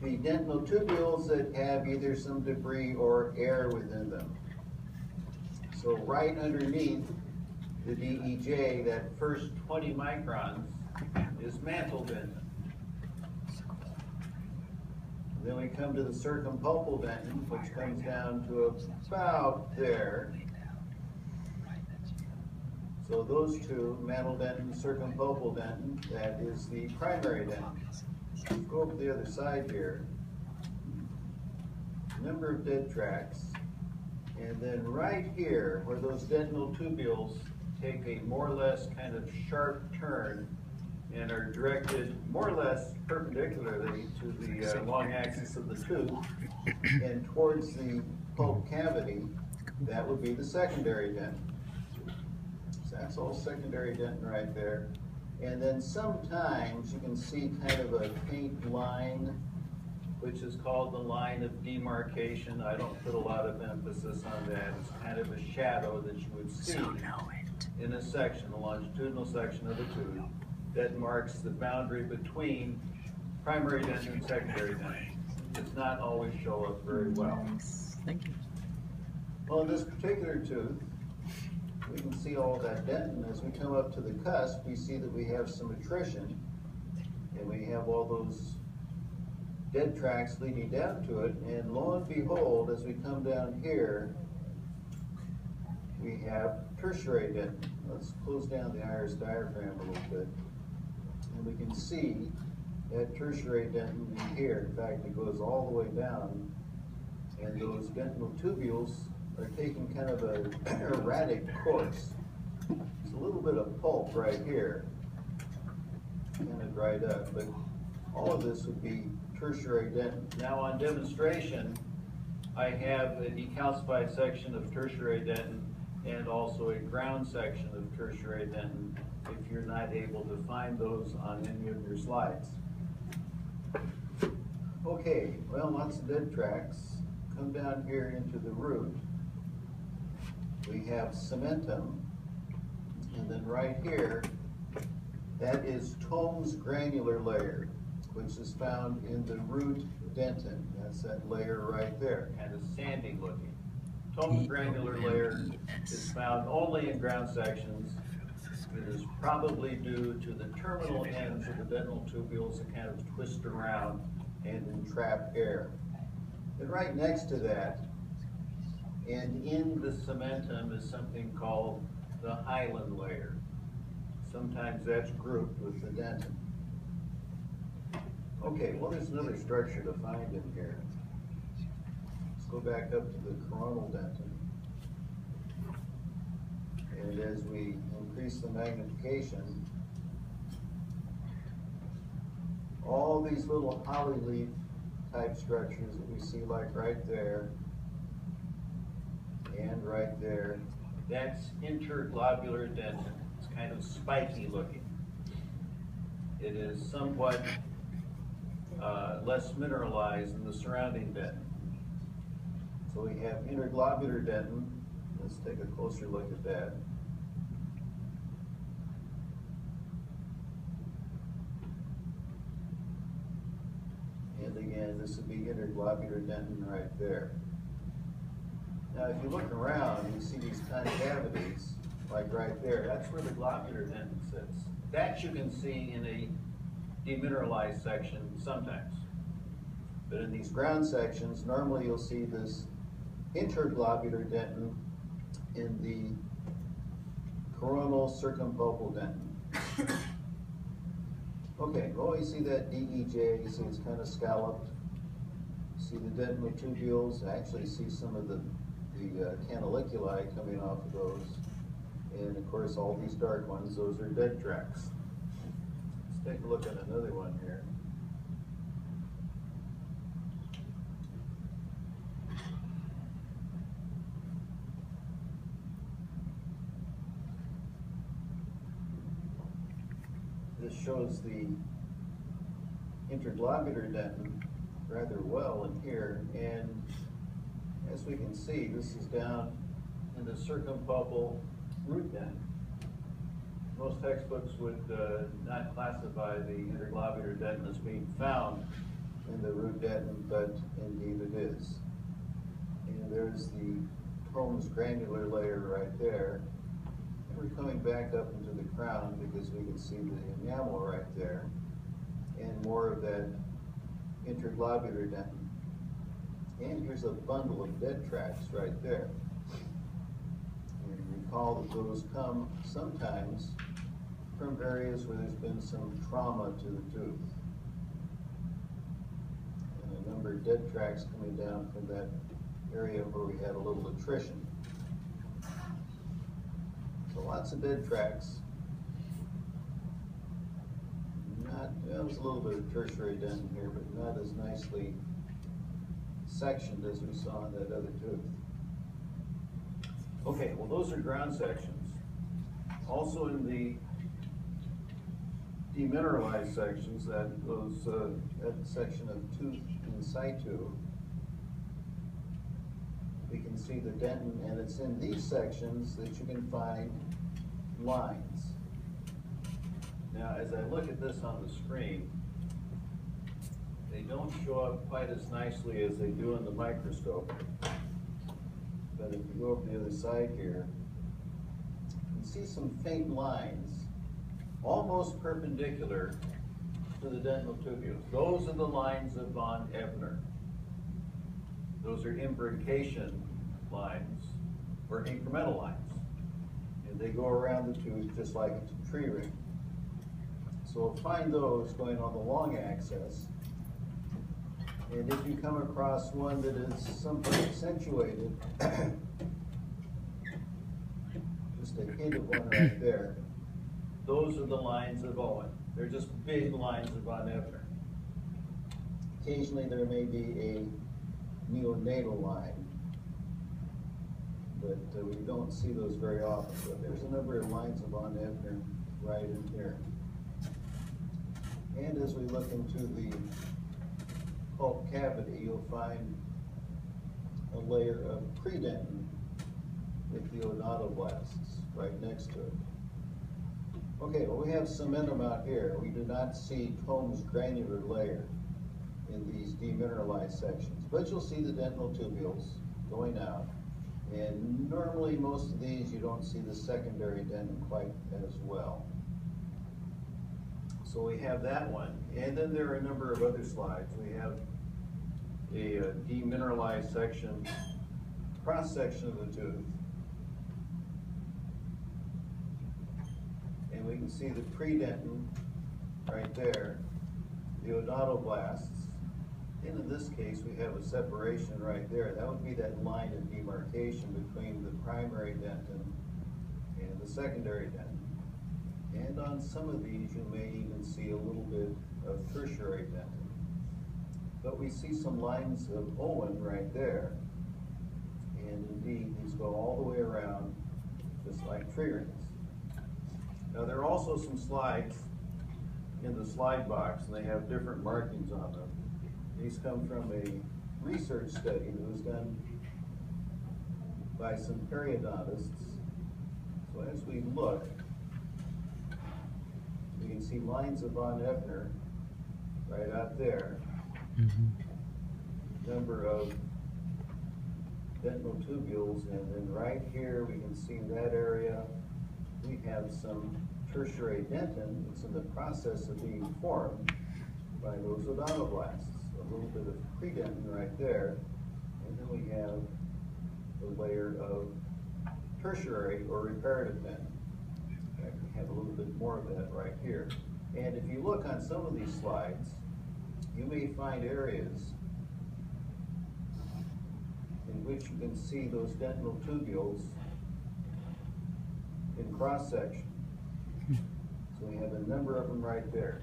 the dental tubules that have either some debris or air within them. So right underneath the DEJ, that first 20 microns is mantle dentin. Then we come to the circumpulpal dentin, which comes down to about there. So those two, mantle dentin, circumpulpal dentin, that is the primary dentin. Let's go over to the other side here. Number of dead tracts. And then right here, where those dentinal tubules take a more or less kind of sharp turn and are directed more or less perpendicularly to the long axis of the tooth and towards the pulp cavity, that would be the secondary dentin. So that's all secondary dentin right there. And then sometimes you can see kind of a faint line, which is called the line of demarcation. I don't put a lot of emphasis on that. It's kind of a shadow that you would see in a section, a longitudinal section of the tooth, that marks the boundary between primary dentin and secondary dentin. Does not always show up very well. Thank you. Well, in this particular tooth, we can see all that dentin. As we come up to the cusp, we see that we have some attrition, and we have all those dead tracts leading down to it, and lo and behold, as we come down here, we have tertiary dentin. Let's close down the iris diaphragm a little bit, and we can see that tertiary dentin in here. In fact, it goes all the way down, and those dentinal tubules are taking kind of an erratic course. There's a little bit of pulp right here, kind of dried up, but all of this would be tertiary dentin. Now on demonstration, I have a decalcified section of tertiary dentin and also a ground section of tertiary dentin if you're not able to find those on any of your slides. Okay, well, lots of dead tracts. Come down here into the root. We have cementum, and then right here, that is Tome's granular layer, which is found in the root dentin. That's that layer right there, kind of sandy looking. Tome's granular layer is found only in ground sections. It is probably due to the terminal ends of the dental tubules that kind of twist around and entrap air. And right next to that, and in the cementum, is something called the hyaline layer. Sometimes that's grouped with the dentin. Okay, well, there's another structure to find in here. Let's go back up to the coronal dentin. And as we increase the magnification, all these little holly leaf type structures that we see, like right there and right there, that's interglobular dentin. It's kind of spiky looking. It is somewhat less mineralized than the surrounding dentin. So we have interglobular dentin. Let's take a closer look at that. And again, this would be interglobular dentin right there. Now, if you look around, you see these concavities, like right there. That's where the globular dentin sits. That you can see in a demineralized section sometimes. But in these ground sections, normally you'll see this interglobular dentin in the coronal circumpulpal dentin. Okay, well, you see that DEJ, you see it's kind of scalloped. You see the dentinal tubules. I actually see some of the canaliculi coming off of those. And of course, all these dark ones, those are dead tracts. Let's take a look at another one here. This shows the interglobular dentin rather well in here, and as we can see, this is down in the circumpulpal root dentin. Most textbooks would not classify the interglobular dentin as being found in the root dentin, but indeed it is. And there's the Holmes granular layer right there. And we're coming back up into the crown because we can see the enamel right there, and more of that interglobular dentin. And here's a bundle of dead tracts right there. And recall that those come sometimes from areas where there's been some trauma to the tooth. And a number of dead tracts coming down from that area where we had a little attrition. So lots of dead tracts. There was a little bit of tertiary dentin here, but not as nicely sectioned as we saw in that other tooth. Okay, well those are ground sections. Also in the demineralized sections, that section of tooth in situ, we can see the dentin, and it's in these sections that you can find lines. Now, as I look at this on the screen, they don't show up quite as nicely as they do in the microscope. But if you go over the other side here, you can see some faint lines, almost perpendicular to the dental tubules. Those are the lines of von Ebner. Those are imbrication lines, or incremental lines. And they go around the tooth just like a tree ring. So we'll find those going on the long axis. And if you come across one that is somewhat accentuated, just a hint of one right there, those are the lines of Owen. They're just big lines of von Ebner. Occasionally there may be a neonatal line, but we don't see those very often. But there's a number of lines of von Ebner right in here. And as we look into the pulp cavity, you'll find a layer of predentin with the odontoblasts right next to it. Okay, well we have cementum out here. We do not see Holmes granular layer in these demineralized sections, but you'll see the dental tubules going out. And normally most of these you don't see the secondary dentin quite as well. So we have that one, and then there are a number of other slides. We have a demineralized section, cross section of the tooth, and we can see the predentin right there, the odontoblasts, and in this case we have a separation right there. That would be that line of demarcation between the primary dentin and the secondary dentin. And on some of these, you may even see a little bit of tertiary dentin. But we see some lines of Owen right there. And indeed, these go all the way around, just like tree rings. Now, there are also some slides in the slide box, and they have different markings on them. These come from a research study that was done by some periodontists. So as we look, we can see lines of von Ebner right out there. Number of dental tubules, and then right here we can see that area. We have some tertiary dentin that's in the process of being formed by those odontoblasts. A little bit of predentin right there, and then we have the layer of tertiary or reparative dentin. In fact, we have a little bit more of that right here. And if you look on some of these slides, you may find areas in which you can see those dental tubules in cross-section. So we have a number of them right there.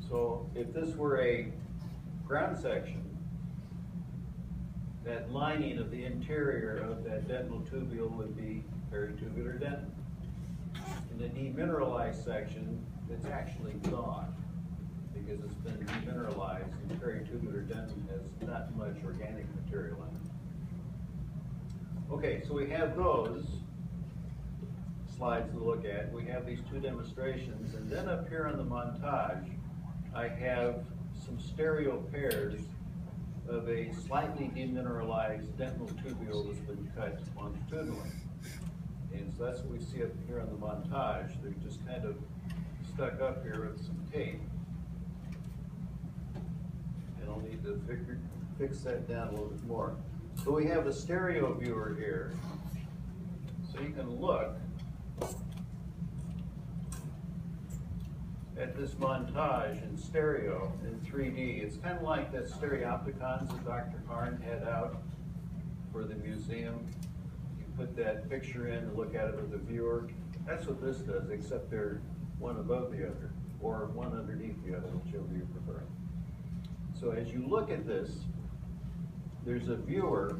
So if this were a ground section, that lining of the interior of that dental tubule would be peritubular dentin. In the demineralized section, it's actually gone because it's been demineralized, and peritubular dentin has not much organic material in it. Okay, so we have those slides to look at. We have these two demonstrations, and then up here on the montage, I have some stereo pairs of a slightly demineralized dental tubule that's been cut longitudinally. And so that's what we see up here on the montage. They're just kind of stuck up here with some tape. And I'll need to fix that down a little bit more. So we have a stereo viewer here. So you can look at this montage in stereo in 3D. It's kind of like that stereopticons that Dr. Harn had out for the museum. You put that picture in and look at it with the viewer. That's what this does, except they're one above the other, or one underneath the other, whichever you prefer. So as you look at this, there's a viewer,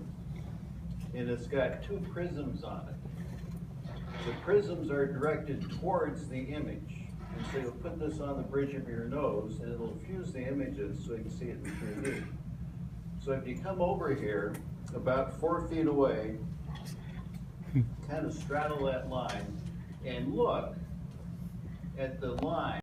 and it's got two prisms on it. The prisms are directed towards the image. And so you'll put this on the bridge of your nose, and it'll fuse the images so you can see it in 3D. So if you come over here, about 4 feet away, kind of straddle that line, and look at the line